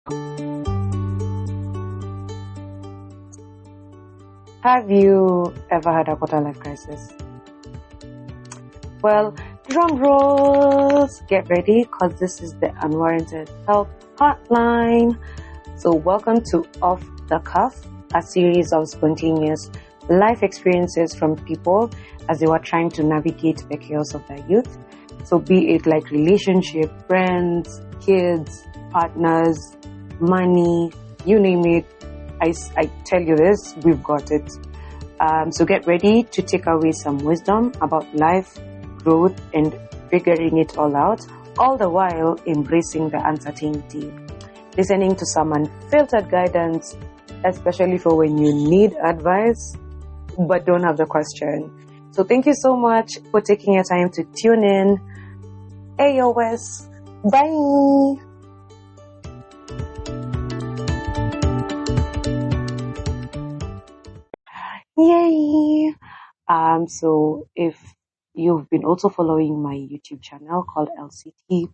Have you ever had a quarter life crisis? Well, drum rolls, get ready because this is the Unwarranted Help Hotline. So welcome to Off the Cuff, a series of spontaneous life experiences from people as they were trying to navigate the chaos of their youth. So be it like relationship, friends, kids, partners, money, you name it. I tell you this, we've got it. So get ready to take away some wisdom about life, growth, and figuring it all out, all the while embracing the uncertainty. Listening to some unfiltered guidance, especially for when you need advice, but don't have the question. So thank you so much for taking your time to tune in. AOS. Bye. Yay! So if you've been also following my YouTube channel called LCT,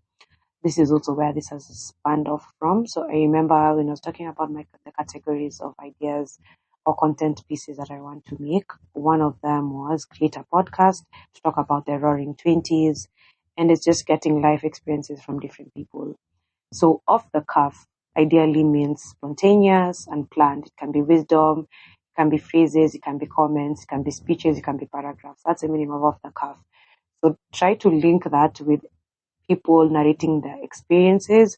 this is also where this has spanned off from. So I remember when I was talking about the categories of ideas or content pieces that I want to make, one of them was create a podcast to talk about the roaring 20s, and it's just getting life experiences from different people. So off the cuff ideally means spontaneous and planned. It can be wisdom, it can be phrases, it can be comments, it can be speeches, it can be paragraphs. That's the meaning of off the cuff. So try to link that with people narrating their experiences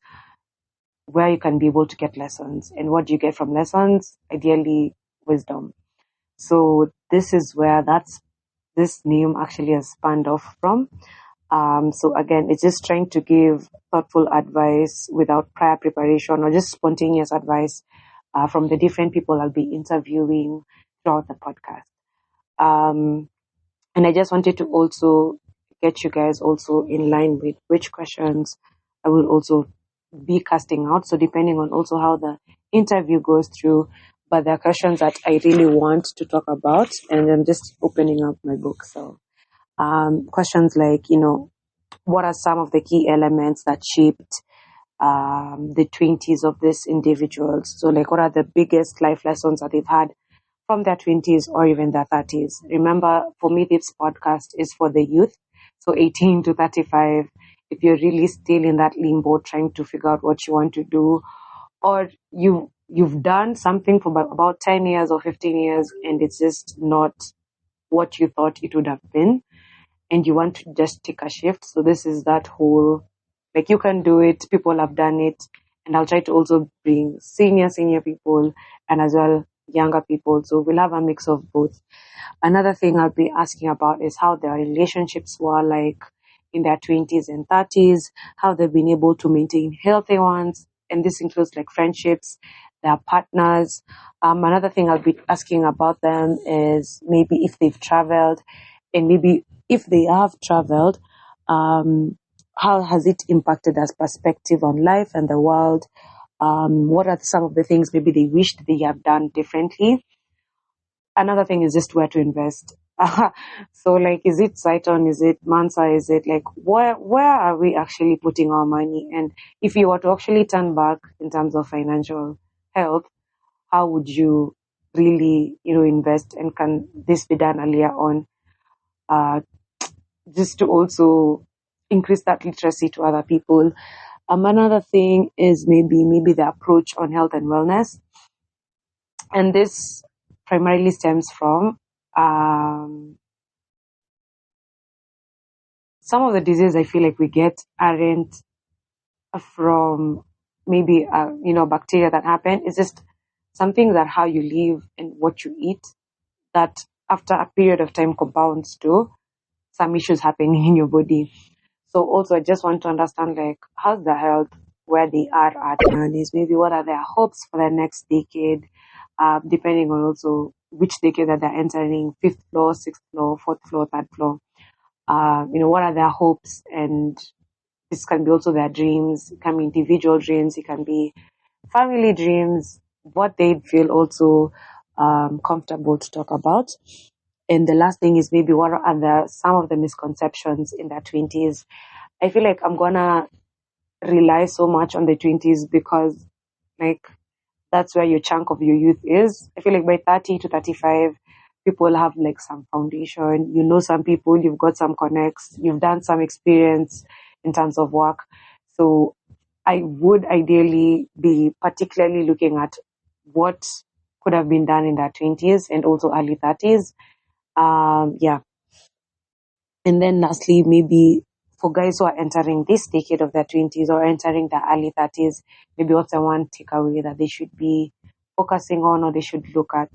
where you can be able to get lessons. And what do you get from lessons? Ideally, wisdom. So this is where this name actually has spanned off from. So again, it's just trying to give thoughtful advice without prior preparation or just spontaneous advice from the different people I'll be interviewing throughout the podcast. And I just wanted to also get you guys also in line with which questions I will also be casting out. So depending on also how the interview goes through, but there are questions that I really want to talk about, and I'm just opening up my book. So questions like, what are some of the key elements that shaped the 20s of these individuals? So like, what are the biggest life lessons that they've had from their 20s or even their 30s? Remember, for me, this podcast is for the youth. So 18 to 35, if you're really still in that limbo trying to figure out what you want to do, or you've done something for about 10 years or 15 years and it's just not what you thought it would have been, and you want to just take a shift. So this is that whole, like, you can do it, people have done it, and I'll try to also bring senior people and as well younger people. So we'll have a mix of both. Another thing I'll be asking about is how their relationships were like in their 20s and 30s, how they've been able to maintain healthy ones. And this includes like friendships, their partners. Another thing I'll be asking about them is maybe if they've traveled, and maybe if they have traveled, how has it impacted their perspective on life and the world? What are some of the things maybe they wished they have done differently? Another thing is just where to invest. So like, is it Saiton? Is it Mansa? Is it like, where are we actually putting our money? And if you were to actually turn back in terms of financial health, how would you really, invest? And can this be done earlier on? Just to also increase that literacy to other people. Another thing is maybe the approach on health and wellness. And this primarily stems from some of the diseases I feel like we get aren't from maybe bacteria that happen. It's just something that how you live and what you eat that after a period of time compounds to some issues happening in your body. So also I just want to understand like how's the health where they are at nowadays. Maybe what are their hopes for the next decade, depending on also which decade that they're entering, 5th floor, 6th floor, 4th floor, 3rd floor. What are their hopes? And this can be also their dreams. It can be individual dreams. It can be family dreams, what they feel also comfortable to talk about. And the last thing is maybe what are some of the misconceptions in their 20s. I feel like I'm going to rely so much on the 20s because Like, that's where your chunk of your youth is. I feel like by 30 to 35, people have like some foundation. You know some people, you've got some connects, you've done some experience in terms of work. So I would ideally be particularly looking at what could have been done in their 20s and also early 30s. Yeah. And then lastly, maybe for guys who are entering this decade of their 20s or entering their early 30s, maybe what's the one takeaway that they should be focusing on or they should look at.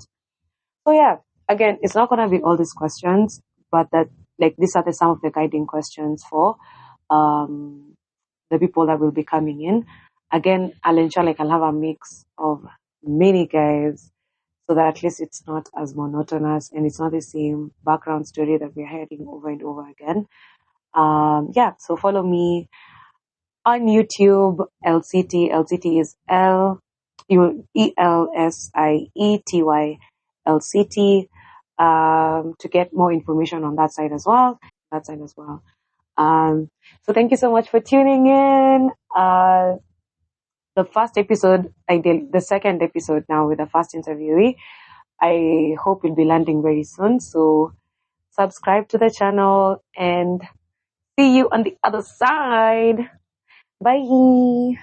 So yeah, again, it's not gonna be all these questions, but that like these are some of the guiding questions for um the people that will be coming in. Again, I'll ensure like I'll have a mix of many guys so that at least it's not as monotonous and it's not the same background story that we're hearing over and over again. Yeah, so follow me on YouTube, LCT. LCT is ELSIETY LCT. To get more information on that side as well. So thank you so much for tuning in. The first episode, I did the second episode now with the first interviewee. I hope you'll be landing very soon. So subscribe to the channel and see you on the other side. Bye.